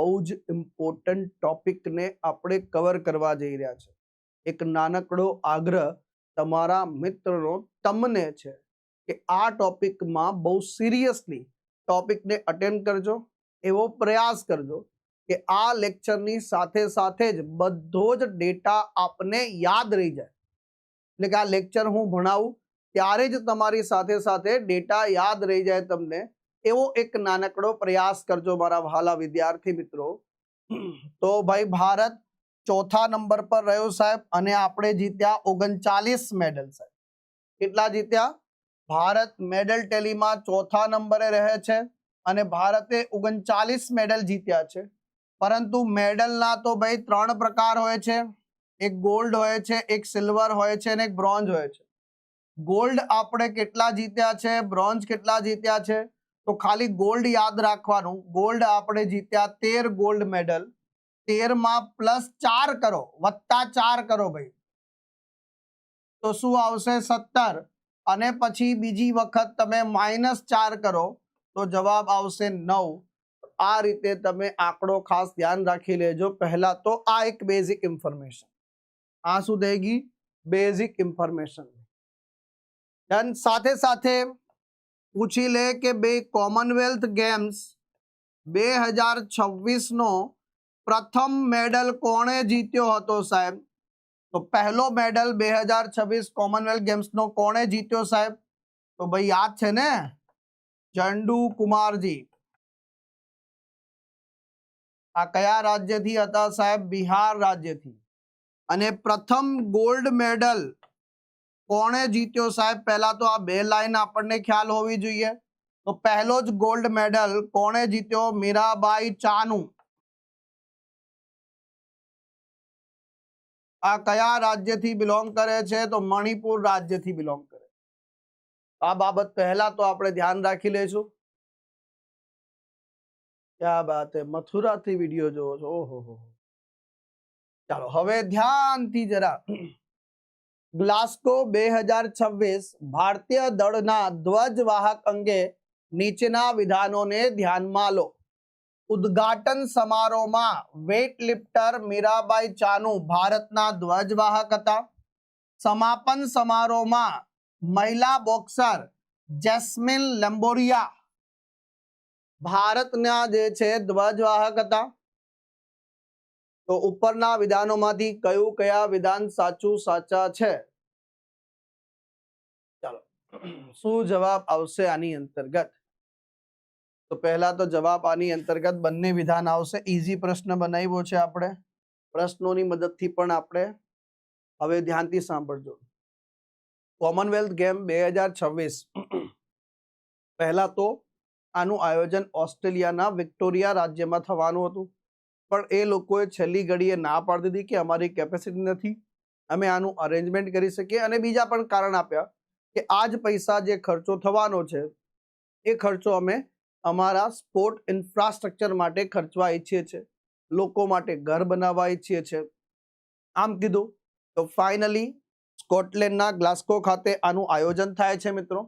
બહુ જ ઇમ્પોર્ટન્ટ ટોપિકને આપણે કવર કરવા જઈ રહ્યા છે. એક નાનકડો આગ્રહ તમારા મિત્રનો તમને છે કે આ ટોપિકમાં બહુ સિરિયસલી ટોપિકને અટેન્ડ કરજો, એવો પ્રયાસ કરજો કે આ લેક્ચરની સાથે સાથે જ બધો જ ડેટા આપને યાદ રહી જાય. એટલે કે આ લેક્ચર હું ભણાવું ત્યારે જ તમારી સાથે સાથે ડેટા યાદ રહી જાય તમને, એવો એક નાનકડો પ્રયાસ કરજો મારા વહાલા વિદ્યાર્થી મિત્રો. તો ભાઈ ભારત ચોથા નંબર પર રહ્યો સાહેબ, અને આપણે જીત્યા 39 મેડલ સાહેબ. કેટલા જીત્યા? ભારત મેડલ ટેલીમાં ચોથા નંબરે રહે છે અને ભારતે 39 મેડલ જીત્યા છે. પરંતુ મેડલના તો ભાઈ 3 પ્રકાર હોય છે. એક ગોલ્ડ હોય છે, એક સિલ્વર હોય છે અને એક બ્રોન્ઝ હોય છે. ગોલ્ડ આપણે કેટલા જીત્યા છે, બ્રોન્ઝ કેટલા જીત્યા છે? તો ખાલી ગોલ્ડ યાદ રાખવાનું. ગોલ્ડ આપણે જીત્યા 13 ગોલ્ડ મેડલ. 13 માં +4 કરો, +4 કરો ભાઈ, તો શું આવશે? 17. અને પછી બીજી વખત તમે -4 કરો તો જવાબ આવશે 9. આ રીતે તમે આંકડો ખાસ ધ્યાન રાખી લેજો. પહેલા તો આ એક બેઝિક ઇન્ફોર્મેશન, આ શું થઈ ગઈ? Basic information. ધન સાથે સાથે પૂછી લે કે બે કોમનવેલ્થ ગેમ્સ 2026 નો પ્રથમ મેડલ કોણે જીત્યો હતો સાહેબ? તો પહેલો મેડલ 2026 કોમનવેલ્થ ગેમ્સ નો કોણે જીત્યો સાહેબ? તો ભાઈ યાદ છે ને, ચંદુ કુમારજી. આ કયા રાજ્યથી હતા સાહેબ? બિહાર રાજ્યથી. અને પ્રથમ ગોલ્ડ મેડલ કોણે જીત્યો સાહેબ? પહેલા તો આ બે લાઈન આપણને ખ્યાલ હોવી જોઈએ. તો પહેલો જ ગોલ્ડ મેડલ કોણે જીત્યો? મીરાબાઈ ચાનુ. આ કયા રાજ્યથી બિલોંગ કરે છે? તો મણિપુર રાજ્યથી બિલોંગ કરે. આ બાબત પહેલા તો આપણે ધ્યાન રાખી લઈશું. ક્યા બાત હે, મથુરાથી વિડીયો જોવો છો? ઓહો. ચાલો હવે ધ્યાનથી જરા. ગ્લાસ્કો 2026 ભારતીય દળના ધ્વજવાહક અંગે નીચેના વિધાનોને ધ્યાનમાં લો. ઉદ્ઘાટન સમારોહમાં વેઇટ લિફ્ટર મીરાબાઈ ચાનુ ભારતના ધ્વજવાહક હતા. સમાપન સમારોહમાં મહિલા બોક્સર જેસ્મિન લેમ્બોરિયા ભારતના જે છે ધ્વજવાહક હતા. તો ઉપરના વિધાનોમાંથી કયા વિધાન સાચા છે? ચાલો, શું જવાબ આવશે આની અંતર્ગત? તો પહેલા તો જવાબ આની અંતર્ગત બંને વિધાન આવશે. ઈઝી પ્રશ્ન બનાવ્યો છે આપણે, પ્રશ્નોની મદદથી પણ આપણે. હવે ધ્યાનથી સાંભળજો. કોમનવેલ્થ ગેમ 2026 પહેલા તો આનું આયોજન ઓસ્ટ્રેલિયાના વિક્ટોરિયા રાજ્યમાં થવાનું હતું, પણ એ લોકોએ છેલ્લી ઘડીએ ના પાડી દીધી કે અમારી કેપેસિટી નથી, અમે આનું અરેન્જમેન્ટ કરી શકીએ. અને બીજા પણ કારણ આપ્યા કે આ જ પૈસા જે ખર્ચો થવાનો છે એ ખર્ચો અમે અમારા સ્પોર્ટ ઇન્ફ્રાસ્ટ્રક્ચર માટે ખર્ચવા ઈચ્છીએ છીએ, લોકો માટે ઘર બનાવવા ઈચ્છીએ છીએ, આમ કીધું. તો ફાઇનલી સ્કોટલેન્ડના ગ્લાસ્કો ખાતે આનું આયોજન થાય છે મિત્રો.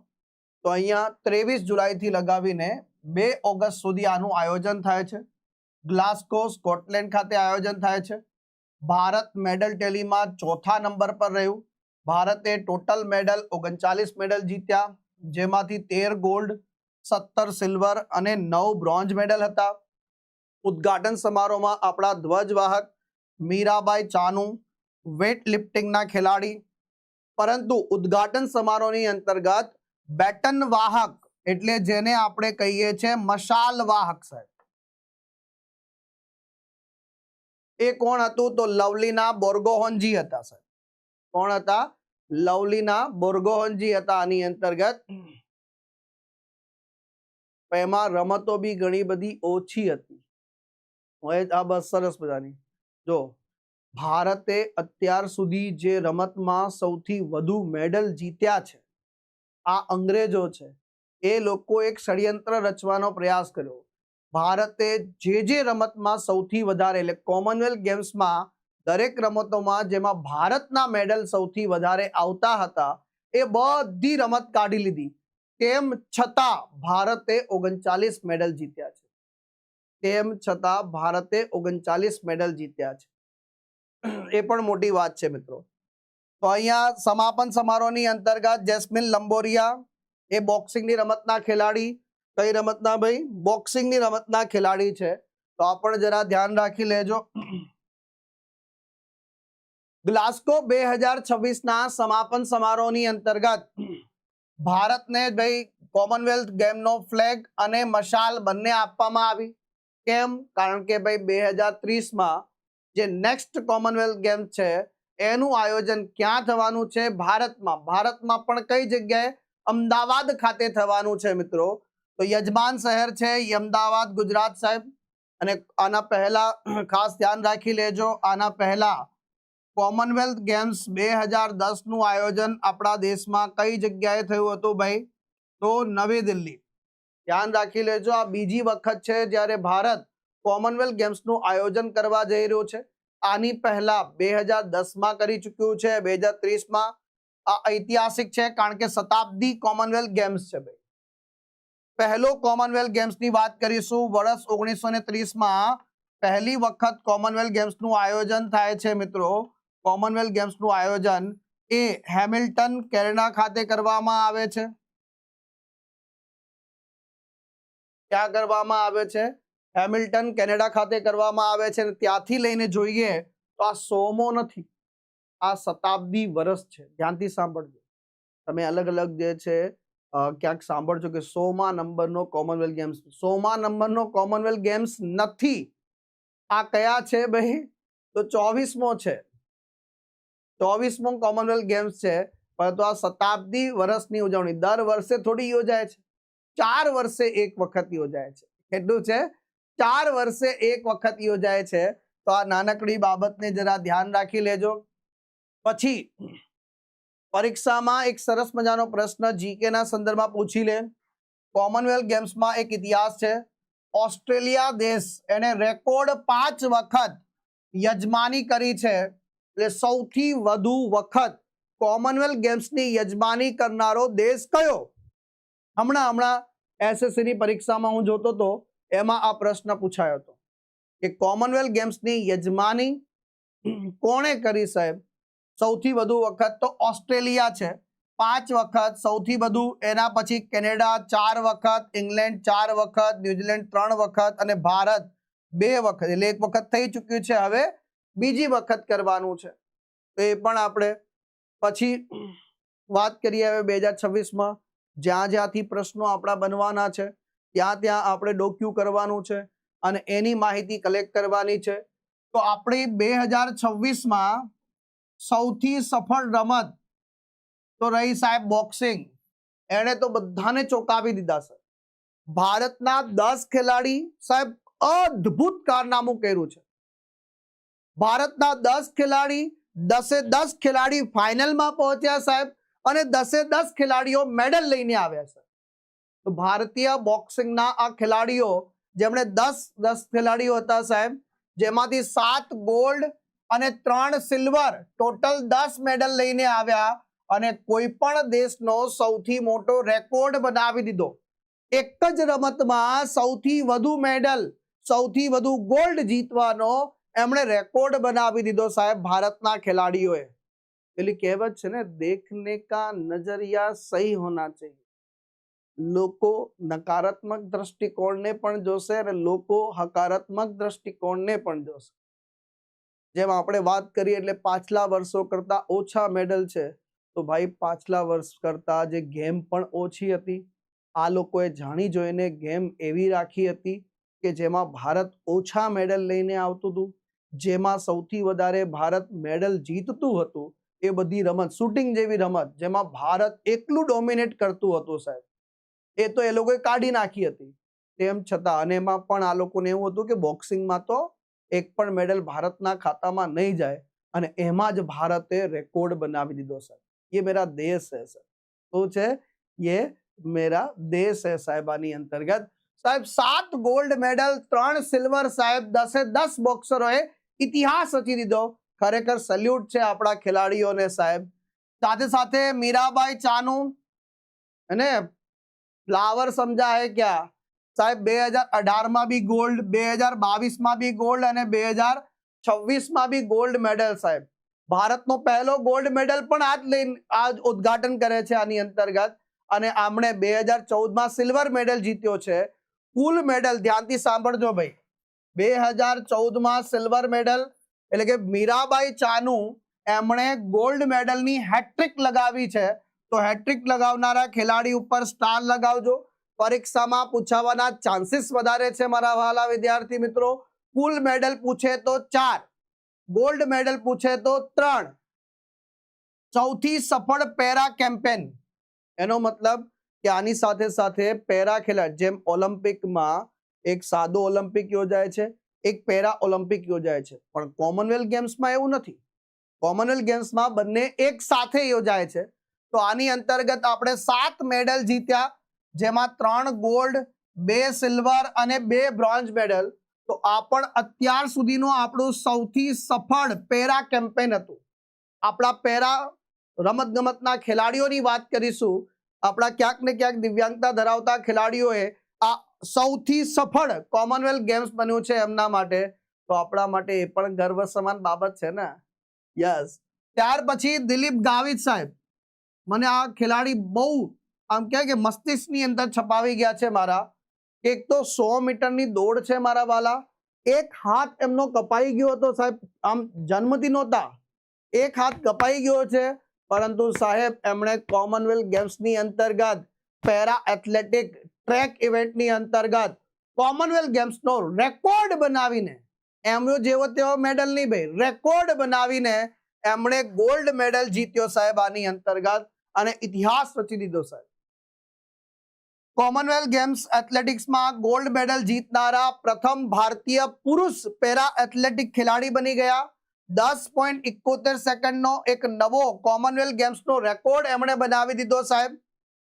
તો અહીંયા 23 જુલાઈથી લગાવીને 2 ઓગસ્ટ સુધી આનું આયોજન થાય છે. ગ્લાસ્કો સ્કોટલેન્ડ ખાતે આયોજન થાય છે. ભારત મેડલ ટેલીમાં ચોથા નંબર પર રહ્યું. ભારતે ટોટલ મેડલ 39 મેડલ જીત્યા, જેમાંથી 13 ગોલ્ડ, 17 સિલ્વર અને 9 બ્રોન્ઝ મેડલ હતા. ઉદ્ઘાટન સમારોહમાં આપણા ધ્વજવાહક મીરાબાઈ ચાનુ વેઇટ લિફ્ટિંગના ખેલાડી. પરંતુ ઉદ્ઘાટન સમારોહની અંતર્ગત બેટન વાહક, એટલે જેને આપણે કહીએ છીએ મશાલ વાહક સાહેબ, એ કોણ હતું? તો લવલીના બોર્ગોહનજી હતા સાહેબ. કોણ હતા? લવલીના બોર્ગોહનજી હતા આની અંતર્ગત. એમાં રમતો બી ઘણી બધી ઓછી હતી. આ બસ સરસ મજાની. જો ભારતે અત્યાર સુધી જે રમતમાં સૌથી વધુ મેડલ જીત્યા છે, આ અંગ્રેજો છે. એ લોકો એક ષડયંત્ર રચવાનો પ્રયાસ કર્યો. ભારતે જે રમતમાં સૌથી વધારે, એટલે કોમનવેલ્થ ગેમ્સમાં દરેક રમતોમાં જેમાં ભારતના મેડલ સૌથી વધારે આવતા હતા, એ બધી રમત કાઢી લીધી. તેમ છતાં ભારતે 39 મેડલ જીત્યા છે. તેમ છતાં ભારતે 39 મેડલ જીત્યા છે, એ પણ મોટી વાત છે મિત્રો. તો અહીંયા સમાપન સમારોહની અંતર્ગત જેસ્મિન લંબોરિયા એ બોક્સિંગની રમતના ખેલાડી, કઈ રમતના ભાઈ? બોક્સિંગની રમતના ખેલાડી છે. તો આ પણ જરા ધ્યાન રાખી લેજો. ગ્લાસ્ગો 2026ના સમાપન સમારોહની અંતર્ગત ભારતને ભાઈ કોમનવેલ્થ ગેમનો ફ્લેગ અને મશાલ બંને આપવામાં આવી. કેમ? કારણ કે ભાઈ 2030માં જે નેક્સ્ટ કોમનવેલ્થ ગેમ્સ છે એનું આયોજન ક્યાં થવાનું છે? ભારતમાં. ભારતમાં પણ કઈ જગ્યાએ? અમદાવાદ ખાતે થવાનું છે મિત્રો. તો યજમાન શહેર છે અમદાવાદ, ગુજરાત સાહેબ. અને આના પહેલા ખાસ ધ્યાન રાખી લેજો, આના પહેલા કોમનવેલ્થ ગેમ્સ 2010નું આયોજન આપણા દેશમાં કઈ જગ્યાએ થયું હતું ભાઈ? તો નવી દિલ્હી. ધ્યાન રાખી લેજો, આ બીજી વખત છે જ્યારે ભારત કોમનવેલ્થ ગેમ્સનું આયોજન કરવા જઈ રહ્યું છે. આની પહેલા 2010માં કરી ચૂક્યું છે, 2030માં. આ ઐતિહાસિક છે કારણ કે શતાબ્દી કોમનવેલ્થ ગેમ્સ છે ભાઈ. પહેલો કોમનવેલ્થ ગેમ્સની વાત કરીશું. વર્ષ 1930માં પહેલી વખત કોમનવેલ્થ ગેમ્સનું આયોજન થાય છે મિત્રો. કોમનવેલ્થ ગેમ્સનું આયોજન એ હેમિલ્ટન કેનેડા ખાતે કરવામાં આવે છે. ક્યાં કરવામાં આવે છે? હેમિલ્ટન કેનેડા ખાતે કરવામાં આવે છે. ત્યાંથી લઈને જોઈએ તો આ 100મો નથી, આ શતાબ્દી વર્ષ છે. ધ્યાનથી સાંભળજો. તમે અલગ અલગ જે છે ક્યાંક સાંભળજો કે 100મા નંબરનો કોમનવેલ્થ ગેમ્સ. 100મા નંબરનો કોમનવેલ્થ ગેમ્સ નથી. આ કયા છે ભાઈ? તો 24મો છે. 24મો કોમનવેલ્થ ગેમ્સ છે. પરંતુ આ શતાબ્દી વર્ષની ઉજવણી દર વર્ષે થોડી યોજાય છે, 4 વર્ષે એક વખત યોજાય છે. કેટલું છે? 4 વર્ષે એક વખત યોજાય છે. તો આ નાનકડી બાબતને જરા ધ્યાન રાખી લેજો. પછી પરીક્ષામાં એક સરસ મજાનો પ્રશ્ન જીકે ના સંદર્ભમાં પૂછી લે. કોમનવેલ્થ ગેમ્સમાં એક ઇતિહાસ છે. ઓસ્ટ્રેલિયા દેશ એને રેકોર્ડ 5 વખત યજમાની કરી છે. એટલે સૌથી વધુ વખત કોમનવેલ્થ ગેમ્સની યજમાની કરનારો દેશ કયો? હમણાં એસએસસી ની પરીક્ષામાં હું જોતો હતો, એમાં આ પ્રશ્ન પૂછાયો હતો કે કોમનવેલ્થ ગેમ્સની યજમાની કોણે કરી સાહેબ? સૌથી વધુ વખત તો ઓસ્ટ્રેલિયા છે, 5 વખત સૌથી વધુ. એના પછી કેનેડા 4 વખત, ઇંગ્લેન્ડ 4 વખત, ન્યુઝીલેન્ડ 3 વખત અને ભારત 2 વખત. એટલે એક વખત થઈ ચૂક્યું છે, હવે બીજી વખત કરવાનું છે. તો એ પણ આપણે પછી વાત કરીએ. હવે 2026માં જ્યાં જ્યાંથી પ્રશ્નો આપણા બનવાના છે ત્યાં ત્યાં આપણે ડોક્યુ કરવાનું છે અને એની માહિતી કલેક્ટ કરવાની છે. તો આપણી 2026માં સૌથી સફળ રમત તો રહી સાહેબ બોક્સિંગ. એણે તો બધાને ચોંકાવી દીધા છે. ભારતના 10 ખેલાડી સાહેબ અદ્ભુત કારનામું કર્યું છે. ભારતના 10 ખેલાડી 10 ખેલાડી ફાઇનલમાં પહોંચ્યા સાહેબ, અને 10 ખેલાડીઓ મેડલ લઈને આવ્યા છે. તો ભારતીય બોક્સિંગના આ ખેલાડીઓ, જેમણે 10 ખેલાડીઓ હતા સાહેબ, જેમાંથી 7 ગોલ્ડ અને 3 સિલ્વર, ટોટલ 10 મેડલ લઈને આવ્યા અને કોઈ પણ દેશનો સૌથી મોટો રેકોર્ડ બનાવી દીધો. એક જ રમતમાં સૌથી વધુ મેડલ, સૌથી વધુ ગોલ્ડ જીતવાનો એમણે રેકોર્ડ બનાવી દીધો સાહેબ ભારતના ખેલાડીઓએ. પેલી કહેવત છે ને, દેખને કા નજરિયા સહી હોના ચાહીએ. લોકો નકારાત્મક દ્રષ્ટિકોણને પણ જોશે અને લોકો હકારાત્મક દ્રષ્ટિકોણને પણ જોશે. જેમ આપણે વાત કરીએ એટલે પાછલા વર્ષો કરતા ઓછા મેડલ છે, તો ભાઈ પાછલા વર્ષ કરતા જે ગેમ પણ ઓછી હતી. આ લોકોએ જાણી જોઈને ગેમ એવી રાખી હતી કે જેમાં ભારત ઓછા મેડલ લઈને આવતું હતું, જેમાં સૌથી વધારે ભારત મેડલ જીતતું હતું. એ બધી રમત, શૂટિંગ જેવી રમત જેમાં ભારત એકલું ડોમિનેટ કરતું હતું સાહેબ, એ તો એ લોકોએ કાઢી નાખી હતી. તેમ છતાં અને એમાં પણ આ લોકોને એવું હતું કે બોક્સિંગમાં તો એક પણ મેડલ ભારતના ખાતામાં નહીં જાય, અને એમાં જ ભારતે રેકોર્ડ બનાવી દીધો સાહેબ. ये मेरा देश है सर. तो છે ये मेरा देश है साहेब. આની અંતર્ગત સાહેબ 7 ગોલ્ડ મેડલ, 3 સિલ્વર સાહેબ, 10 બોક્સરોએ ઇતિહાસ રચી દીધો. ખરેખર સલ્યુટ છે આપણા ખેલાડીઓને સાહેબ. સાથે સાથે મીરાબાઈ ચાનુ અને ફ્લાવર સમજા હે ક્યા, સાહેબ 2018 માં બી ગોલ્ડ, 2022 માં બી ગોલ્ડ અને 2026 માં બી ગોલ્ડ મેડલ સાહેબ. ભારતનો પહેલો ગોલ્ડ મેડલ પણ આજ ઉદ્ઘાટન કરે છે આની અંતર્ગત. અને આમણે 2014 માં સિલ્વર મેડલ જીત્યો છે. કુલ મેડલ ધ્યાનથી સાંભળજો ભાઈ, 2014 માં સિલ્વર મેડલ એટલે કે મીરાબાઈ ચાનુ એમણે ગોલ્ડ મેડલની હેટ્રિક લગાવી છે. તો હેટ્રિક લગાવનારા ખેલાડી ઉપર સ્ટાર લગાવજો. પરીક્ષામાં પૂછાવાના ચાન્સીસ વધારે છે મારા વહાલા વિદ્યાર્થી મિત્રો. કુલ મેડલ પૂછે તો 4, ગોલ્ડ મેડલ પૂછે તો 3. સૌથી સફળ પેરા કેમ્પેન, એનો મતલબ કે આની સાથે સાથે પેરા ખેલાડી, જેમ ઓલિમ્પિકમાં એક સાદો ઓલિમ્પિક યોજાય છે, એક પેરા ઓલિમ્પિક યોજાય છે, પણ કોમનવેલ્થ ગેમ્સમાં એવું નથી. કોમનવેલ્થ ગેમ્સમાં બંને એક સાથે યોજાય છે. તો આની અંતર્ગત આપણે 7 મેડલ જીત્યા, જેમાં 3 ગોલ્ડ, 2 સિલ્વર અને 2 બ્રોન્ઝ મેડલ. તો આ પણ અત્યાર સુધીનું આપણું સૌથી સફળ પેરા કેમ્પેન હતું. આપણા પેરા રમતગમતના ખેલાડીઓની વાત કરીશું. આપણા ક્યાંક ને ક્યાંક દિવ્યાંગતા ધરાવતા ખેલાડીઓએ આ સૌથી સફળ કોમનવેલ્થ ગેમ્સ બન્યું છે એમના માટે. તો આપણા માટે એ પણ ગર્વ સમાન બાબત છે ને. યસ. ત્યાર પછી દિલીપ ગાવિત સાહેબ, મને આ ખેલાડી બહુ આમ કહે કે મસ્તિષ્કની અંદર છપાવી ગયા છે મારા. એક તો 100 મીટરની દોડ છે મારા વાલા. એક હાથ એમનો કપાઈ ગયો હતો સાહેબ, આમ જન્મથી નહોતા, એક હાથ કપાઈ ગયો છે. પરંતુ સાહેબ એમણે કોમનવેલ્થ ગેમ્સની અંતર્ગત પેરા એથ્લેટિક ટ્રેક ઇવેન્ટની અંતર્ગત કોમનવેલ્થ ગેમ્સનો રેકોર્ડ બનાવીને, એમનો જેવો તેવો મેડલ નહીં ભાઈ, રેકોર્ડ બનાવીને એમણે ગોલ્ડ મેડલ જીત્યો સાહેબ આની અંતર્ગત, અને ઇતિહાસ રચી દીધો સાહેબ. કોમનવેલ્થ ગેમ્સ એથ્લેટિક્સમાં ગોલ્ડ મેડલ જીતનારા પ્રથમ ભારતીય પુરુષ પેરા એથ્લેટિક ખેલાડી બની ગયા. 10.71 સેકન્ડનો એક નવો કોમનવેલ્થ ગેમ્સનો રેકોર્ડ એમણે બનાવી દીધો સાહેબ.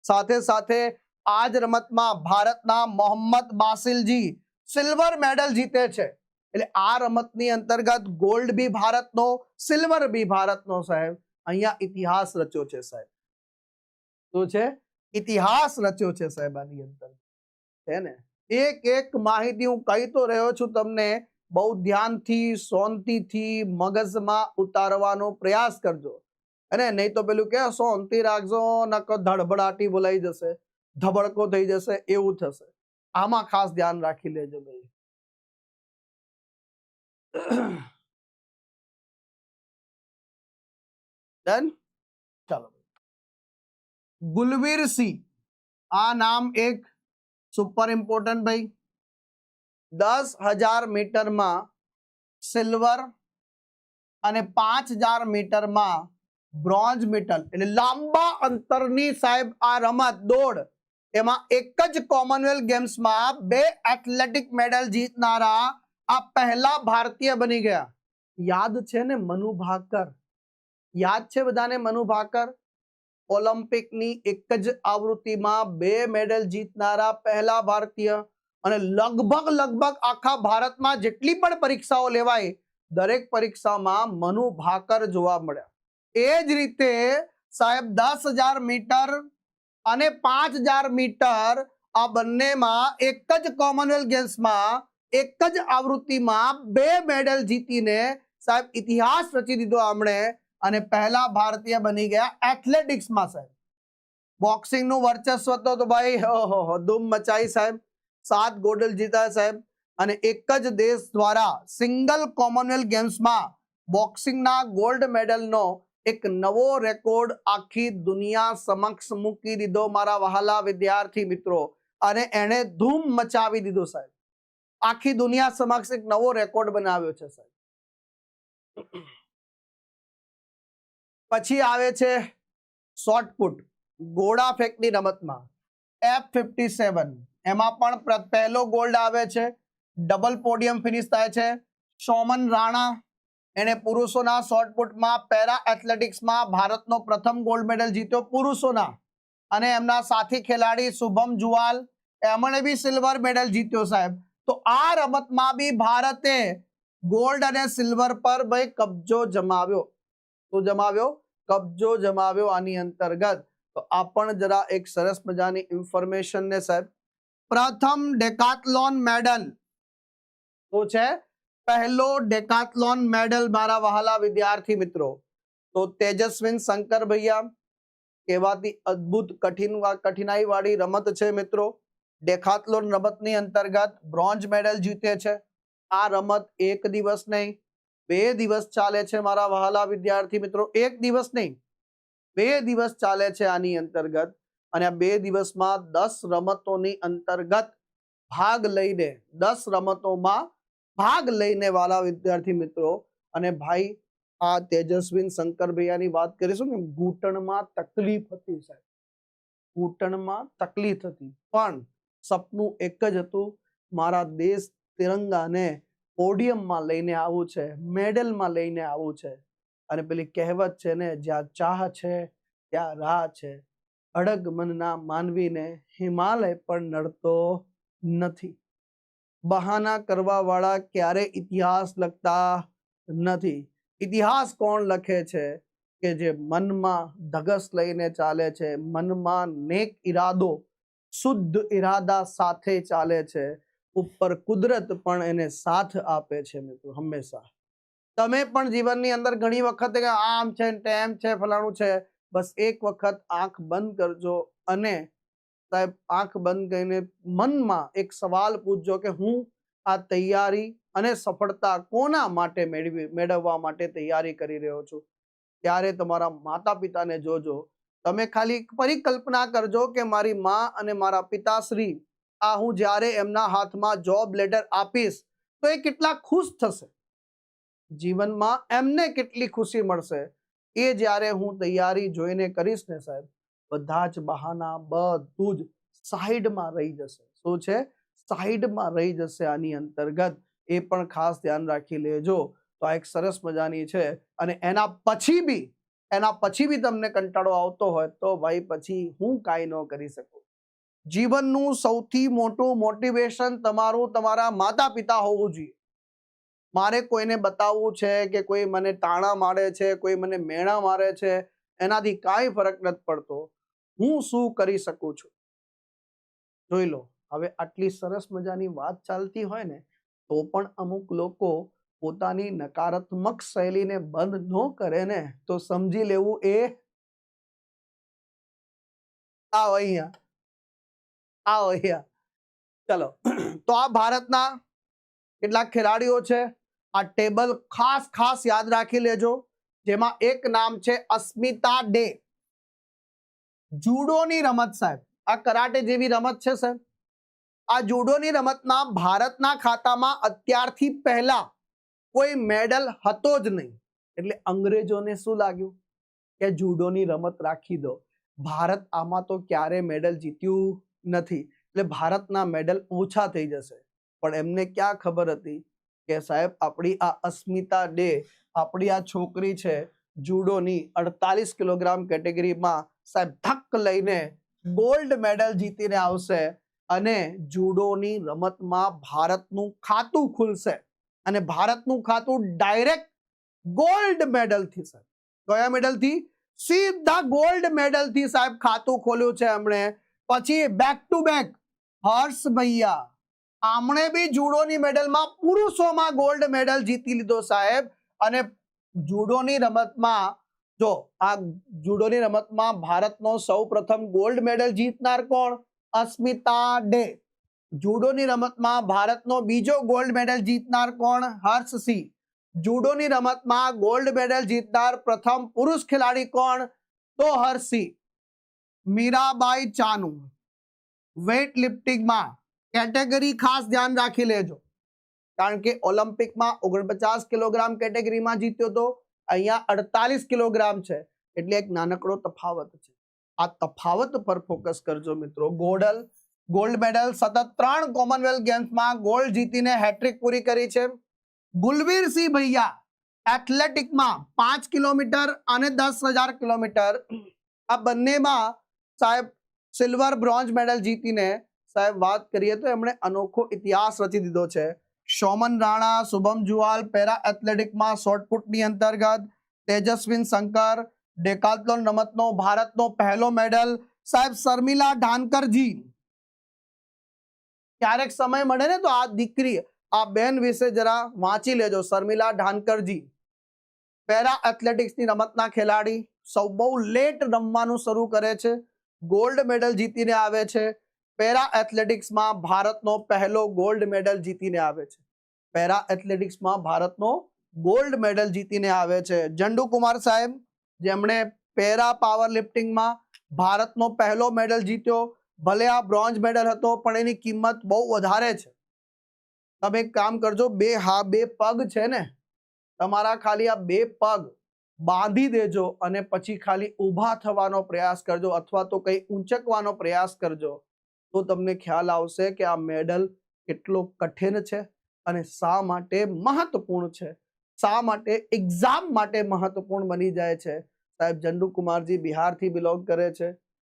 સાથે સાથે આ જ રમતમાં ભારતના મોહમ્મદ બાસિલજી સિલ્વર મેડલ જીતે છે. એટલે આ રમતની અંતર્ગત ગોલ્ડ બી ભારતનો, સિલ્વર બી ભારતનો સાહેબ. અહીંયા ઇતિહાસ રચ્યો છે સાહેબ. શું છે? ઇતિહાસ રચ્યો છે સાહેબ આની અંદર છે ને. એક માહિતી હું કહી તો રહ્યો છું તમને, બહુ ધ્યાનથી શાંતિથી મગજમાં ઉતારવાનો પ્રયાસ કરજો. અને નહીં તો પેલું કે શાંતિ રાખજો નકો ધડબડાટી બોલાઈ જશે, ધબડકો થઈ જશે, એવું થશે. આમાં ખાસ ધ્યાન રાખી લેજો ભાઈ. ડન. ચાલો. ગુલવીર સિંહ, આ નામ એક સુપર ઇમ્પોર્ટન્ટ ભાઈ. 10,000 મીટરમાં સિલ્વર અને 5,000 મીટરમાં બ્રોન્ઝ મેડલ, એટલે લાંબા અંતરની સાહેબ આ રમત દોડ, એમાં એક જ કોમનવેલ્થ ગેમ્સમાં 2 એથ્લેટિક મેડલ જીતનારા આ પહેલા ભારતીય બની ગયા. યાદ છે ને મનુ ભાકર? યાદ છે બધાને મનુ ભાકર? ઓલિમ્પિકની એક જ આવૃત્તિમાં 2 મેડલ જીતનારા પહેલા ભારતીય. અને લગભગ આખા ભારતમાં જેટલી પણ પરીક્ષાઓ લેવાય, દરેક પરીક્ષામાં મનુ ભાકર જોવા મળ્યા. એ જ રીતે સાહેબ 10,000 મીટર અને 5,000 મીટર આ બંનેમાં એક જ કોમનવેલ્થ ગેમ્સમાં એક જ આવૃત્તિમાં 2 મેડલ જીતીને સાહેબ ઇતિહાસ રચી દીધો આમણે, અને પહેલા ભારતીય બની ગયા એથ્લેટિક્સમાં સાહેબ. બોક્સિંગનું વર્ચસ્વ તો ભાઈ ધૂમ મચાઈ સાહેબ. 7 ગોલ્ડ જીતા સાહેબ. અને એક જ દેશ દ્વારા સિંગલ કોમનવેલ્થ ગેમ્સમાં બોક્સિંગના ગોલ્ડ મેડલનો એક નવો રેકોર્ડ આખી દુનિયા સમક્ષ મૂકી દીધો મારા વહાલા વિદ્યાર્થી મિત્રો. અને એને ધૂમ મચાવી દીધો સાહેબ. આખી દુનિયા સમક્ષ એક નવો રેકોર્ડ બનાવ્યો છે સાહેબ. પછી આવે છે શોર્ટપુટ, ગોળા ફેંકની રમતમાં F57. એમાં પણ પહેલો ગોલ્ડ આવે છે, ડબલ પોડિયમ ફિનિશ થાય છે. સોમન રાણા, એને પુરુષોના શોર્ટપુટમાં પેરા એથ્લેટિક્સમાં ભારતનો પ્રથમ ગોલ્ડ મેડલ જીત્યો પુરુષોના. અને એમના સાથી ખેલાડી શુભમ જુવાલ, એમણે બી સિલ્વર મેડલ જીત્યો સાહેબ. તો આ રમતમાં બી ભારતે ગોલ્ડ અને સિલ્વર પર ભાઈ કબજો જમાવ્યો. તો જમાવ્યો, કબજો જમાવ્યો આની અંતર્ગત. તો આ પણ જરા એક સરસ મજાની ઇન્ફોર્મેશન ને સાહેબ પ્રથમ ડેકાથલોન મેડલ તો છે પહેલો ડેકાથલોન મેડલ મારા વહાલા વિદ્યાર્થી મિત્રો તો તેજસ્વિન શંકર ભૈયા કહેવાતી અદ્ભુત કઠિનાઈ વાળી રમત છે મિત્રો. ડેકાથલોન રમતની અંતર્ગત બ્રોન્ઝ મેડલ જીતે છે. આ રમત એક દિવસ નહીં 2 દિવસ ચાલે છે મારા વહાલા વિદ્યાર્થી મિત્રો. એક દિવસ નહીં 2 દિવસ ચાલે છે આની અંતર્ગત અને આ 2 દિવસમાં 10 રમતોની અંતર્ગત ભાગ લઈને 10 રમતોમાં ભાગ લઈને વાલા વિદ્યાર્થી મિત્રો અને ભાઈ આ તેજસ્વિન શંકર ભૈયાની વાત કરીશું ને ઘૂંટણમાં તકલીફ હતી સાહેબ, ઘૂંટણમાં તકલીફ હતી પણ સપનું એક જ હતું મારા દેશ તિરંગાને પોડિયમમાં લઈને આવવું છે, મેડલમાં લઈને આવવું છે. અને પેલી કહેવત છે ને જ્યાં ચાહ છે ત્યાં રાહ છે, અડગ મનના માનવીને હિમાલય પણ નડતો નથી. બહાના કરવા વાળા ક્યારે ઇતિહાસ લખતા નથી. ઇતિહાસ કોણ લખે છે કે જે મનમાં ધગસ લઈને ચાલે છે, મનમાં નેક ઈરાદો શુદ્ધ ઈરાદા સાથે ચાલે છે, ઉપર કુદરત પણ એને સાથ આપે છે મિત્રો હંમેશા. તમે પણ જીવનની અંદર ઘણી વખત આમ છે તેમ છે ફલાણું છે, બસ એક વખત આંખ બંધ કરજો અને સાહેબ આંખ બંધ કરીને મનમાં એક સવાલ પૂછજો કે હું આ તૈયારી અને સફળતા કોના માટે મેળવવા માટે તૈયારી કરી રહ્યો છું. ત્યારે તમારા માતા પિતાને જોજો, તમે ખાલી પરિકલ્પના કરજો કે મારી માં અને મારા પિતાશ્રી આ હું જ્યારે એમના હાથમાં જોબ લેટર આપીશ તો એ કેટલા ખુશ થશે, જીવનમાં એમને કેટલી ખુશી મળશે. એ જ્યારે હું તૈયારી જોઈને કરીશ ને સાહેબ બધા જ બહાના બધું જ સાઈડમાં રહી જશે. શું છે? સાઈડમાં રહી જશે. આની અંતર્ગત એ પણ ખાસ ધ્યાન રાખી લેજો. તો આ એક સરસ મજાની છે અને એના પછી બી તમને કંટાળો આવતો હોય તો ભાઈ પછી હું કાંઈ ન કરી શકું. જીવનનું સૌથી મોટું મોટિવેશન તમારું તમારા માતા પિતા હોવું જોઈએ. મારે કોઈને બતાવવું છે કે કોઈ મને તાણા મારે છે, કોઈ મને મેણા મારે છે, એનાથી કાંઈ ફરક નથી પડતો. હું શું કરી શકું છું જોઈ લો. હવે આટલી સરસ મજાની વાત ચાલતી હોય ને તો પણ અમુક લોકો પોતાની નકારાત્મક શૈલીને બંધ ન કરે ને તો સમજી લેવું એ આવો અહીંયા ચલો. તો આ ભારતના કેટલાક ખેલાડીઓ છે. આ ટેબલ ખાસ યાદ રાખી લેજો. જેમાં એક નામ છે અસ્મિતા ડે. જુડોની રમત સાહેબ, આ કરાટે જેવી રમત છે સાહેબ. આ જુડોની રમતમાં ભારતના ખાતામાં અત્યારથી પહેલા કોઈ મેડલ હતો જ નહીં. એટલે અંગ્રેજોને શું લાગ્યું કે જુડોની રમત રાખી દો, ભારત આમાં તો ક્યારે મેડલ જીત્યું નથી એટલે ભારતના મેડલ ઓછા થઈ જશે. પણ એમને ક્યાં ખબર હતી કે સાહેબ આપણી આ અસ્મિતા ડે, આપણી આ છોકરી છે જુડોની 48 કિલોગ્રામ કેટેગરીમાં સાહેબ ધક લઈને ગોલ્ડ મેડલ જીતીને આવશે અને જુડોની રમતમાં ભારતનું ખાતું ખુલશે અને ભારતનું ખાતું ડાયરેક્ટ ગોલ્ડ મેડલથી સાહેબ, કયા મેડલથી? સીધા ગોલ્ડ મેડલથી સાહેબ ખાતું ખોલ્યું છે એમણે. પછી બેક ટુ બેક હર્ષ ભૈયા, આમણે બી જુડોની મેડલમાં પુરુષોમાં ગોલ્ડ મેડલ જીતી લીધો સાહેબ. અને જુડોની રમતમાં જો આ જુડોની રમતમાં ભારતનો સૌ પ્રથમ ગોલ્ડ મેડલ જીતનાર કોણ? અસ્મિતા ડે. જુડોની રમતમાં ભારતનો બીજો ગોલ્ડ મેડલ જીતનાર કોણ? હર્ષસિંહ. જુડોની રમતમાં ગોલ્ડ મેડલ જીતનાર પ્રથમ પુરુષ ખેલાડી કોણ? તો હર્ષસિંહ. મીરાબાઈ ચાનુ. વેઇટ લિફ્ટિંગમાં કેટેગરી ખાસ ધ્યાન રાખી લેજો કારણ કે ઓલિમ્પિકમાં 49 કિલોગ્રામ કેટેગરીમાં જીત્યો તો, અહીંયા 48 કિલોગ્રામ છે એટલે એક નાનકડો તફાવત છે. આ તફાવત પર ફોકસ કરજો મિત્રો. ગોલ્ડ મેડલ સતત 3 કોમનવેલ્થ ગેમ્સમાં ગોલ્ડ જીતીને હેટ્રિક પૂરી કરી છે. ગુલવીરસિંહ ભૈયા એથ્લેટિકમાં 5 કિલોમીટર અને 10,000 કિલોમીટર આ બંનેમાં સાહેબ સિલ્વર બ્રોન્ઝ મેડલ જીતીને સાહેબ વાત કરીએ તો એમણે અનોખો ઇતિહાસ રચી દીધો છે. શોમન રાણા, શુભમ જુવાલ પેરા એથ્લેટિકમાં શોર્ટપુટની અંતર્ગત, તેજસ્વિન શંકર ડેકાથલોન રમતનો ભારતનો પહેલો મેડલ સાહેબ શર્મિલા ધાનકરજી ક્યારેક સમય મળે ને તો આ દીકરી, આ બેન વિશે જરા વાંચી લેજો. શર્મિલા ધાનકરજી પેરા એથ્લેટિક્સની રમતના ખેલાડી, સૌ બહુ લેટ રમવાનું શરૂ કરે છે, ગોલ્ડ મેડલ જીતીને આવે છે. પેરા એથ્લેટિક્સમાં ભારતનો પહેલો ગોલ્ડ મેડલ જીતીને આવે છે. પેરા એથ્લેટિક્સમાં ભારતનો ગોલ્ડ મેડલ જીતીને આવે છે. જંડુ કુમાર સાહેબ, જેમણે પેરા પાવર લિફ્ટિંગમાં ભારતનો પહેલો મેડલ જીત્યો. ભલે આ બ્રોન્ઝ મેડલ હતો પણ એની કિંમત બહુ વધારે છે. તમે એક કામ કરજો, બે પગ છે ને તમારા, ખાલી આ બે પગ બાંધી દેજો અને પછી ખાલી ઊભા થવાનો પ્રયાસ કરજો અથવા તો કઈ ઊંચકવાનો પ્રયાસ કરજો, તો તમને ખ્યાલ આવશે કે આ મેડલ કેટલો કઠિન છે અને શા માટે મહત્વપૂર્ણ છે, શા માટે એક્ઝામ માટે મહત્વપૂર્ણ બની જાય છે. સાહેબ જંડુ કુમારજી બિહારથી બિલોંગ કરે છે.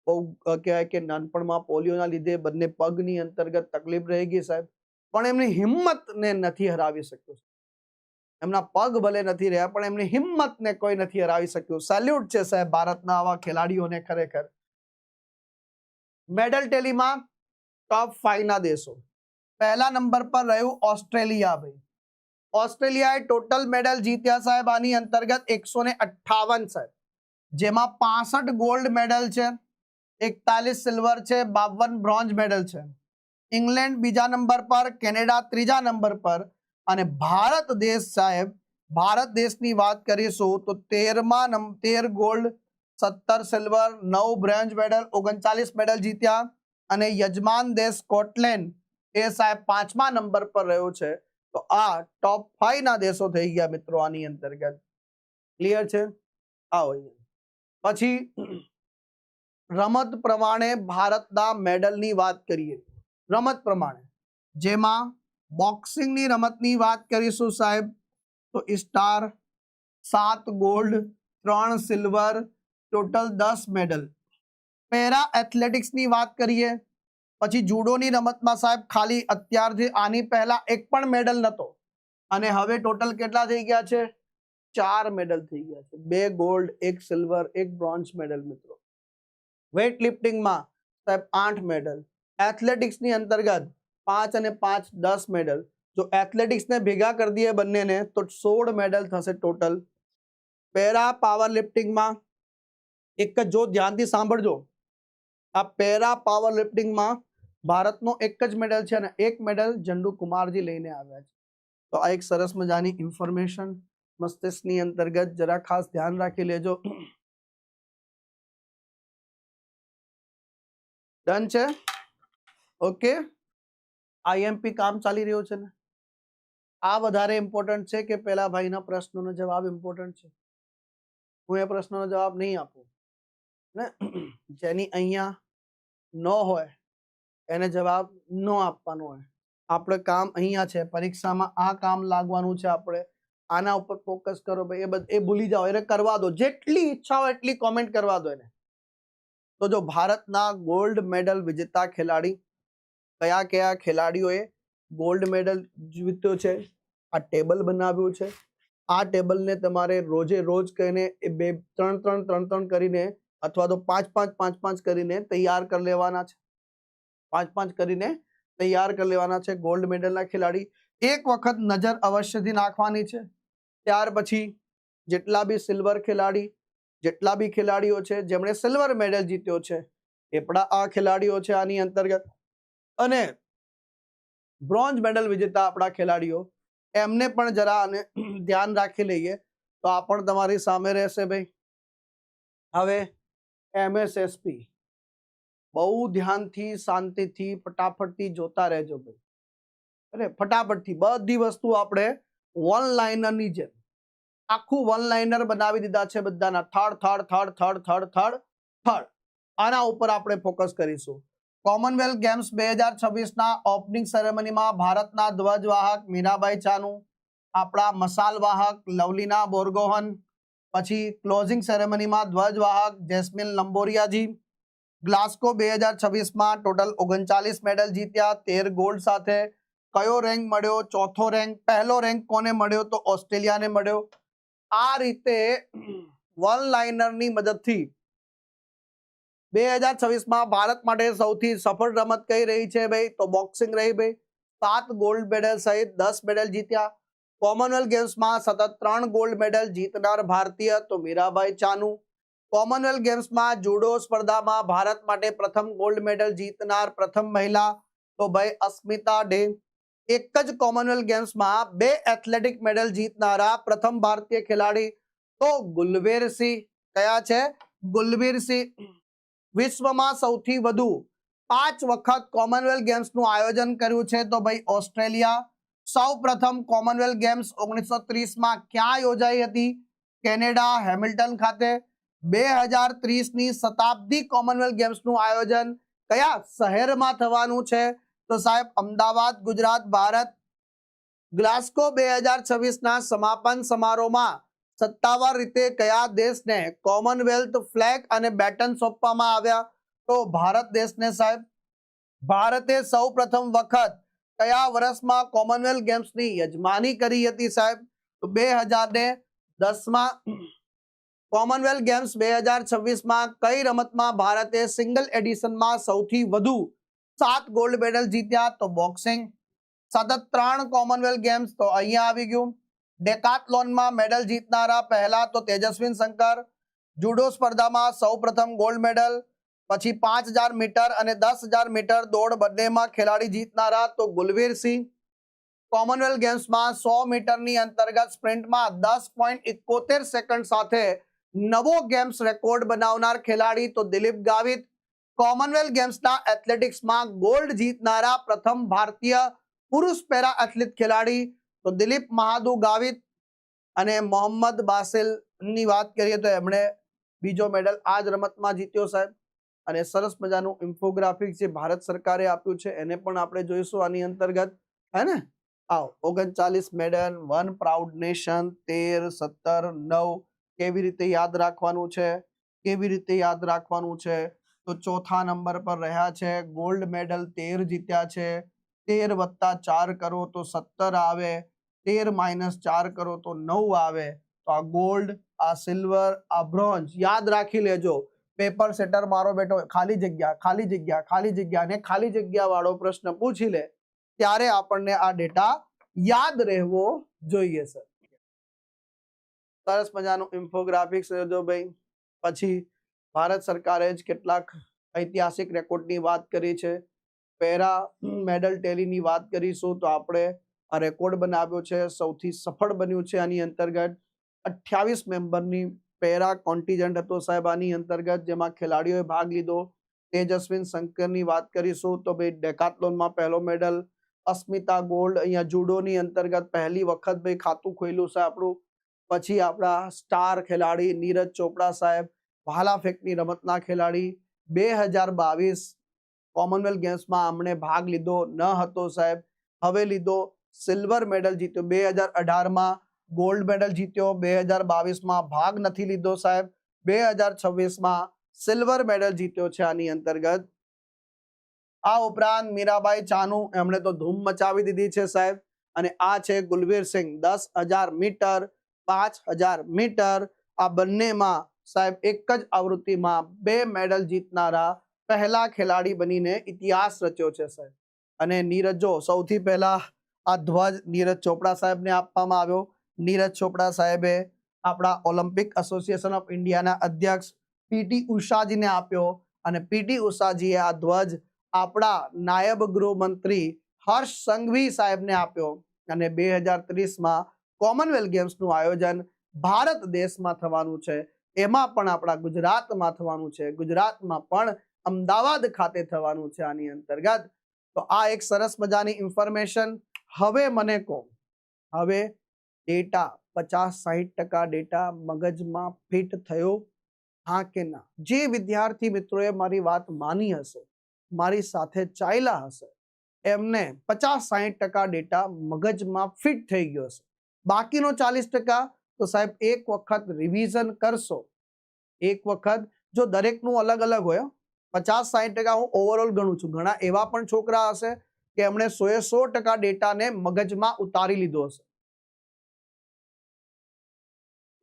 બહુ કહેવાય કે નાનપણમાં પોલિયોના લીધે બંને પગની અંતર્ગત તકલીફ રહી ગઈ સાહેબ, પણ એમની હિંમતને નથી હરાવી શક્યું. એમના પગ ભલે નથી રહ્યા પણ એમની હિંમતને કોઈ નથી હરાવી શક્યું. સેલ્યુટ છે સાહેબ ભારતના આવા ખેલાડીઓને ખરેખર. મેડલ ટેલીમાં ટોપ 5 ના દેશો. પહેલા નંબર પર રહ્યું ઓસ્ટ્રેલિયા. ભાઈ ઓસ્ટ્રેલિયાએ ટોટલ મેડલ જીત્યા સાહેબ આની અંતર્ગત 158 સાહેબ, જેમાં 65 ગોલ્ડ મેડલ છે, 41 સિલ્વર છે, 52 બ્રોન્ઝ મેડલ છે. ઇંગ્લેન્ડ બીજા નંબર પર, કેનેડા ત્રીજા નંબર પર અને ભારત દેશ સાહેબ, ભારત દેશની વાત કરીશું તો 13 gold, 17 silver, 9 bronze medal, 39 medal જીત્યા. અને યજમાન દેશ સ્કોટલેન્ડ એ સાહેબ 5મા નંબર પર રહ્યો છે. તો આ ટોપ 5 ના દેશો થઈ ગયા મિત્રો આની અંતર્ગત. ક્લિયર છે? આવો પછી રમત પ્રમાણે ભારતના મેડલની વાત કરીએ. રમત પ્રમાણે જેમાં બોક્સિંગની રમતની વાત કરીશું સાહેબ તો star 7 gold, 3 silver, total 10 medal. Para એથ્લેટિક્સની વાત કરીએ પછી જુડોની રમતમાં સાહેબ ખાલી અત્યારથી આની પહેલા એક પણ મેડલ નતો અને હવે ટોટલ કેટલા થઈ ગયા છે? 4 મેડલ થઈ ગયા છે. 2 ગોલ્ડ, 1 સિલ્વર, 1 બ્રોન્ઝ મેડલ મિત્રો. વેઇટ લિફ્ટિંગમાં સાહેબ 8 મેડલ. એથ્લેટિક્સની અંતર્ગત 5 અને 5 10 મેડલ. જો એથ્લેટિક્સને ભેગા કરી દઈએ બંનેને તો 16 મેડલ થશે ટોટલ. પેરા પાવર લિફ્ટિંગમાં એક જ, જો ધ્યાનથી સાંભળજો, આ પેરા પાવર લિફ્ટિંગમાં ભારતનો એક જ મેડલ છે અને એક મેડલ જંડુ કુમારજી લઈને આવ્યા છે. તો આ એક સરસ મજાની ઇન્ફોર્મેશન મસ્તિષ્કની અંતર્ગત જરા ખાસ ધ્યાન રાખી લેજો. ડન છે? ઓકે. આઈએમપી કામ ચાલી રહ્યું છે ને? આ વધારે ઇમ્પોર્ટન્ટ છે કે પેલા ભાઈના પ્રશ્નોનો જવાબ ઇમ્પોર્ટન્ટ છે? હું એ પ્રશ્નનો જવાબ નહીં આપું ને, જેની અહીંયા ન હોય એને જવાબ ન આપવાનો હોય. આપણે કામ અહીંયા છે, પરીક્ષામાં આ કામ લાગવાનું છે. આપણે આના ઉપર ફોકસ કરો ભાઈ. એ ભૂલી જાઓ, એને કરવા દો. જેટલી ઈચ્છા હોય એટલી કોમેન્ટ કરવા દો એને. તો જો ભારતના ગોલ્ડ મેડલ વિજેતા ખેલાડી કયા કયા ખેલાડીઓએ ગોલ્ડ મેડલ જીત્યો છે, આ ટેબલ બનાવ્યું છે. આ ટેબલને તમારે રોજે રોજ કહીને 3 કરીને અથવા તો 5 કરીને તૈયાર કરી લેવાના છે. 5 કરીને તૈયાર કરી લેવાના છે. ગોલ્ડ મેડલના ખેલાડી એક વખત નજર અવશ્યથી નાખવાની છે. ત્યાર પછી જેટલા બી સિલ્વર ખેલાડી, જેટલા બી ખેલાડીઓ છે જેમણે સિલ્વર મેડલ જીત્યો છે એ પણ આ ખેલાડીઓ છે આની અંતર્ગત. અને બ્રોન્ઝ મેડલ વિજેતા આપણા ખેલાડીઓ, એમને પણ જરા આને ધ્યાન રાખી લઈએ તો આ પણ તમારી સામે રહેશે ભાઈ. હવે MSSP બહુ ધ્યાનથી, શાંતિથી, ફટાફટથી જોતા રહેજો ભાઈ. અરે ફટાફટથી બધી વસ્તુ આપણે વન લાઇનરની જેમ આખું વન લાઇનર બનાવી દીધા છે બધાના. થર્ડ. આના ઉપર આપણે ફોકસ કરીશું. કોમનવેલ્થ ગેમ્સ 2026ના ઓપનિંગ સેરેમનીમાં ભારતના ધ્વજવાહક મીરાબાઈ ચાનુ, આપણા મસાલવાહક લવલીના બોરગોહન, પછી ક્લોઝિંગ સેરેમનીમાં ધ્વજવાહક જેસ્મિન લંબોરિયાજી. ગ્લાસ્કો 2026માં ટોટલ 39 મેડલ જીત્યા, 13 ગોલ્ડ સાથે. કયો રેન્ક મળ્યો? ચોથો રેન્ક. પહેલો રેન્ક કોને મળ્યો? તો ઓસ્ટ્રેલિયાને મળ્યો. આ રીતે વન લાઇનરની મદદથી 2026 માં ભારત માટે સૌથી સફળ રમત કઈ રહી છે ભાઈ? તો બોક્સિંગ રહી ભાઈ. 7 ગોલ્ડ મેડલ સહિત 10 મેડલ જીત્યા. કોમનવેલ્થ ગેમ્સમાં સતત 3 ગોલ્ડ મેડલ જીતનાર ભારતીય તો મીરાબાઈ ચાનુ. કોમનવેલ્થ ગેમ્સમાં જુડો સ્પર્ધામાં ભારત માટે પ્રથમ ગોલ્ડ મેડલ જીતનાર પ્રથમ મહિલા તો ભાઈ અસ્મિતા ડે. એક જ કોમનવેલ્થ ગેમ્સમાં 2 એથ્લેટિક મેડલ જીતનારા પ્રથમ ભારતીય ખેલાડી તો ગુલવીરસિંહ. કયા છે? ગુલવીરસિંહ. વિશ્વમાં સૌથી વધુ 5 વખત કોમનવેલ્થ ગેમ્સનું આયોજન કર્યું છે તો ભાઈ ઓસ્ટ્રેલિયા. સૌ પ્રથમ કોમનવેલ્થ ગેમ્સ 1930 માં ક્યાં યોજાઈ હતી? કેનેડા હેમિલ્ટન ખાતે. 2030 ની શતાબ્દી કોમનવેલ્થ ગેમ્સનું આયોજન કયા શહેરમાં થવાનું છે? તો સાહેબ અમદાવાદ ગુજરાત ભારત. ગ્લાસ્કો 2026 ના સમાપન સમારોહમાં સત્તાવાર રીતે કયા દેશને કોમનવેલ્થ ફ્લેગ અને બેટન સોંપવામાં આવ્યા? તો ભારત દેશને સાહેબ. ભારતે સૌ પ્રથમ વખત કયા વર્ષમાં કોમનવેલ્થ ગેમ્સની યજમાની કરી હતી સાહેબ? તો 2010 માં. કોમનવેલ્થ ગેમ્સ 2026 માં કઈ રમતમાં ભારતે સિંગલ એડિશનમાં સૌથી વધુ 7 ગોલ્ડ મેડલ જીત્યા? તો બોક્સિંગ. સતત 3 કોમનવેલ્થ ગેમ્સ તો અહીંયા આવી ગયું. ડેકાથલોનમાં મેડલ જીતનારા પહેલા તો તેજસ્વિન શંકર. જુડો સ્પર્ધામાં સૌ પ્રથમ ગોલ્ડ મેડલ. પછી 5000 મીટર અને 10000 મીટર દોડ બંનેમાં ખેલાડી જીતનારા તો ગુલવીરસિંહ. કોમનવેલ્થ ગેમ્સમાં 100 મીટરની અંતર્ગત સ્પ્રિન્ટમાં 10.71 સેકન્ડ સાથે નવો ગેમ્સ રેકોર્ડ બનાવનાર ખેલાડી તો દિલીપ ગાવિત. કોમનવેલ્થ ગેમ્સના એથ્લેટિક્સમાં ગોલ્ડ જીતનારા પ્રથમ ભારતીય પુરુષ પેરા એથ્લેટ ખેલાડી તો દિલીપ મહાદુ ગાવિત. અને મોહમ્મદ બાસિલની વાત કરીએ તો એમણે બીજો મેડલ આ જ રમતમાં જીત્યો સાહેબ. અને સરસ મજાનું ઇન્ફોગ્રાફિક જે ભારત સરકારે આપ્યું છે એને પણ આપણે જોઈશું આની અંતર્ગત. હે ને? આવો 39 મેડલ, 1 પ્રાઉડ નેશન, 13, 17, 9 કેવી રીતે યાદ રાખવાનું છે? કેવી રીતે યાદ રાખવાનું છે? તો ચોથા નંબર પર રહ્યા છે. ગોલ્ડ મેડલ 13 જીત્યા છે. 13 વત્તા 4 કરો તો 17 આવે. 13 - 4 કરો તો 9 આવે. તો આ ગોલ્ડ, આ સિલ્વર, આ બ્રોન્ઝ યાદ રાખી લેજો. પેપર સેટર મારો બેટો ખાલી જગ્યા ખાલી જગ્યા ખાલી જગ્યા ને ખાલી જગ્યા વાળો પ્રશ્ન પૂછી લે ત્યારે આપણને આ ડેટા યાદ રહેવો જોઈએ સર. સરસ મજાનું ઇન્ફોગ્રાફિક્સ જો ભાઈ. પછી ભારત સરકારે જ કેટલાક ઐતિહાસિક રેકોર્ડની વાત કરી છે. પેરા મેડલ ટેલીની વાત કરીશું તો આપણે આ રેકોર્ડ બનાવ્યો છે. સૌથી સફળ બન્યું છે આની અંતર્ગત. 28 મેમ્બરની પેરા કોન્ટિજન્ટ હતો સાહેબ આની અંતર્ગત, જેમાં ખેલાડીઓએ ભાગ લીધો. તેજસ્વિન શંકરની વાત કરીશું તો ભાઈ ડેકાથલોનમાં પહેલો મેડલ. અસ્મિતા ગોલ્ડ. અહીંયા જુડોની અંતર્ગત પહેલી વખત ભાઈ ખાતું ખોલ્યું છે આપણું. પછી આપણા સ્ટાર ખેલાડી નીરજ ચોપડા સાહેબ, ભાલા ફેંકની રમતના ખેલાડી. 2022 કોમનવેલ્થ ગેમ્સમાં અમને ભાગ લીધો ન હતો સાહેબ, હવે લીધો. સિલ્વર મેડલ જીત્યો. 2018માં ગોલ્ડ મેડલ જીત્યો. 2022માં ભાગ નથી લીધો સાહેબ. 2026માં સિલ્વર મેડલ જીત્યો છે આની અંતર્ગત. આ ઉપરાંત મીરાબાઈ ચાનુ, એમણે તો ધૂમ મચાવી દીધી છે સાહેબ. અને આ છે ગુલવીરસિંહ. 10,000 મીટર, 5000 મીટર આ બંનેમાં સાહેબ એક જ આવૃત્તિમાં 2 મેડલ જીતનારા પહેલા ખેલાડી બનીને ઇતિહાસ રચ્યો છે સાહેબ. અને નીરજો સૌથી પહેલા આ ધ્વજ નીરજ ચોપડા સાહેબને આપવામાં આવ્યો. નીરજ ચોપડા સાહેબે આપણા ઓલિમ્પિક એસોસિએશન ઓફ ઇન્ડિયાના અધ્યક્ષ પીટી ઉષાજીને આપ્યો. અને પીટી ઉષાજીએ આ ધ્વજ આપણા નાયબ ગૃહમંત્રી હર્ષ સંઘવી સાહેબને આપ્યો. અને 2030માં કોમનવેલ્થ ગેમ્સનું આયોજન ભારત દેશમાં થવાનું છે. એમાં પણ આપણા ગુજરાતમાં થવાનું છે. ગુજરાતમાં પણ અમદાવાદ ખાતે થવાનું છે આની અંતર્ગત. તો આ એક સરસ મજાની ઇન્ફોર્મેશન. હવે મને કહો, હવે ડેટા 50-60% ડેટા મગજમાં ફિટ થયો? હા કે ના? જે વિદ્યાર્થી મિત્રોએ મારી વાત માની હશે, મારી સાથે ચાલ્યા હશે, એમને 50-60% ડેટા મગજમાં ફિટ થઈ ગયો હશે. બાકીનો 40% તો સાહેબ એક વખત રિવિઝન કરશો. એક વખત જો દરેકનું અલગ અલગ હોય, 50-60% હું ઓવરઓલ ગણું છું. ઘણા એવા પણ છોકરા હશે કે એમણે 100% ડેટાને મગજમાં ઉતારી લીધો હશે.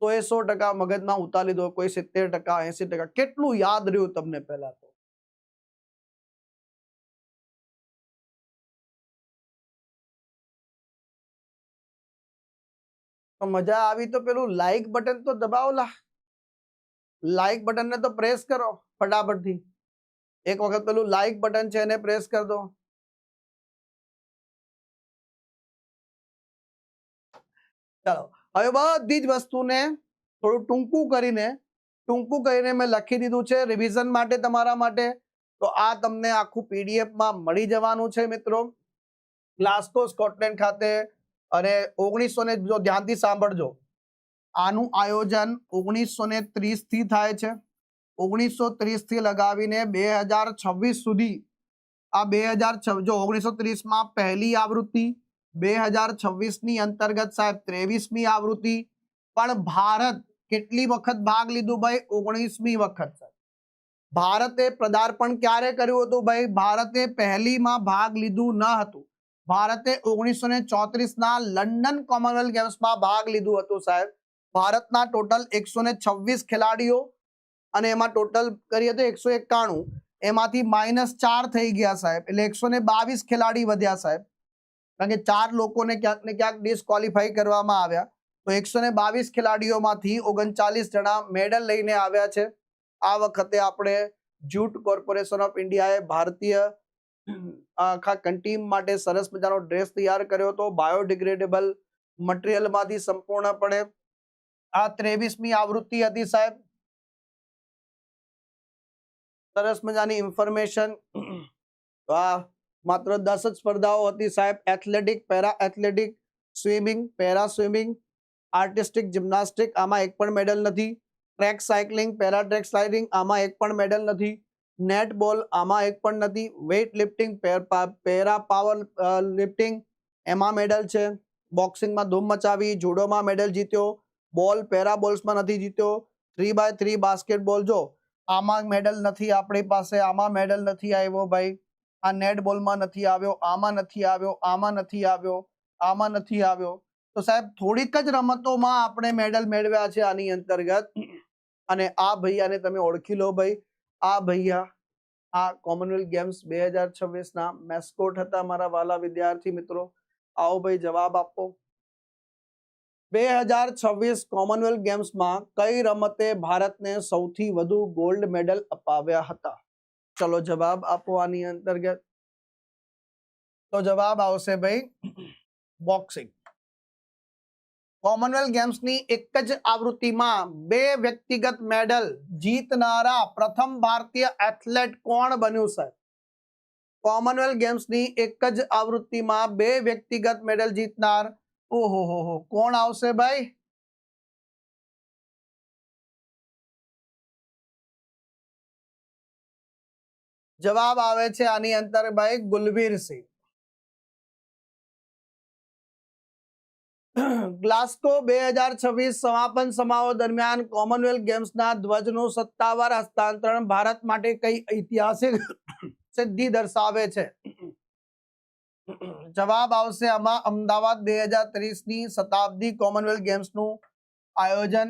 100% મગજમાં ઉતારી લીધો, કોઈ 70%, 80%. કેટલું યાદ રહ્યું તમને પહેલા તો? મજા આવી તો પેલું લાઈક બટન તો દબાવો, લાઈક બટન ને તો પ્રેસ કરો ફટાફટથી. એક વખત પેલું લાઈક બટન છે એને પ્રેસ કરી દો. ચાલો, હવે બધી જ વસ્તુને થોડું ટૂંકું કરીને મેં લખી દીધું છે રિવિઝન માટે તમારા માટે. તો આ તમને આખું PDF માં મળી જવાનું છે મિત્રો. ગ્લાસગો સ્કોટલેન્ડ ખાતે. અને 1900 ને જો ધ્યાનથી સાંભળજો, આનું આયોજન 1930 થી થાય છે. 1930 થી લગાવીને 2026 સુધી. આ 2026, જો 1930 માં પહેલી આવૃત્તિ, 2026 ની અંતર્ગત સાહેબ 23મી આવૃત્તિ. પણ ભારત કેટલી વખત ભાગ લીધું ભાઈ? 19મી વખત. ભારતે પદાર્પણ ક્યારે કર્યું હતું ભાઈ? ભારતે પહેલીમાં ભાગ લીધું ન હતું. ભારતે 1934 ના લંડન કોમનવેલ્થ ગેમ્સમાં ભાગ લીધું હતું સાહેબ. ભારતના ટોટલ 126 ખેલાડીઓ અને એમાં ટોટલ કરી હતી 191, એમાંથી -4 થઈ ગયા સાહેબ, એટલે 122 ખેલાડી વધ્યા સાહેબ. કારણ કે 4 લોકોને ક્યાંક ને ક્યાંક ડિસ્ક્વોલિફાઈ કરવામાં આવ્યા. તો 122 ખેલાડીઓમાંથી 39 જણા મેડલ લઈને આવ્યા છે. આ વખતે આપણે જૂટ કોર્પોરેશન ઓફ ઇન્ડિયાએ ભારતીય આખા ટીમ માટે સરસ મજાનો ડ્રેસ તૈયાર કર્યો હતો, બાયોડિગ્રેડેબલ મટીરિયલમાંથી સંપૂર્ણપણે. આ 23મી આવૃત્તિ હતી સાહેબ. સરસ મજાની ઇન્ફોર્મેશન. તો આ માત્ર 10 જ સ્પર્ધાઓ હતી સાહેબ. Athletic, para athletic, swimming, para swimming, artistic, gymnastic, આમાં એક પણ મેડલ નથી. Track cycling, para track cycling, આમાં એક પણ મેડલ નથી. નેટબોલ, આમાં એક પણ નથી. Weight lifting, para power lifting, એમાં મેડલ છે. બોક્સિંગમાં ધૂમ મચાવી. જુડોમાં મેડલ જીત્યો. બોલ, પેરા બોલ્સમાં નથી જીત્યો. 3x3 બાસ્કેટબોલ, જો આમાં મેડલ નથી આપણી પાસે, આમાં મેડલ નથી આવ્યો ભાઈ. આ નેટબોલમાં નથી આવ્યો, આમાં નથી આવ્યો, આમાં નથી આવ્યો, આમાં નથી આવ્યો. તો સાહેબ થોડીક જ રમતોમાં આપણે મેડલ મેળવ્યા છે આની અંતર્ગત. અને આ ભૈયાને તમે ઓળખી લો ભાઈ. આ ભૈયા આ કોમનવેલ્થ ગેમ્સ 2026 ના મેસ્કોટ હતા મારા વાલા વિદ્યાર્થી મિત્રો. આવો ભાઈ જવાબ આપો. 2026 કોમનવેલ્થ ગેમ્સમાં કઈ રમતે ભારતને સૌથી વધુ ગોલ્ડ મેડલ અપાવ્યા હતા? ચલો જવાબ આપો આની અંતર્ગત. તો જવાબ આવશે ભાઈ બોક્સિંગ. કોમનવેલ્થ ગેમ્સની એક જ આવૃત્તિમાં 2 વ્યક્તિગત મેડલ જીતનારા પ્રથમ ભારતીય એથ્લેટ કોણ બન્યું સાહેબ? કોમનવેલ્થ ગેમ્સની એક જ આવૃત્તિમાં 2 વ્યક્તિગત મેડલ જીતનાર, ઓહો કોણ આવશે ભાઈ? જવાબ આવે છે આની અંતર ભાઈ ગુલવીરસિંહ. ગ્લાસ્ગો 2026 સમાપન સમારોહ દરમિયાન કોમનવેલ્થ ગેમ્સના ધ્વજનું સત્તાવાર હસ્તાંતરણ ભારત માટે કઈ ઐતિહાસિક સિદ્ધિ દર્શાવે છે? જવાબ આવશે આમાં અમદાવાદ 2030ની શતાબ્દી કોમનવેલ્થ ગેમ્સનું આયોજન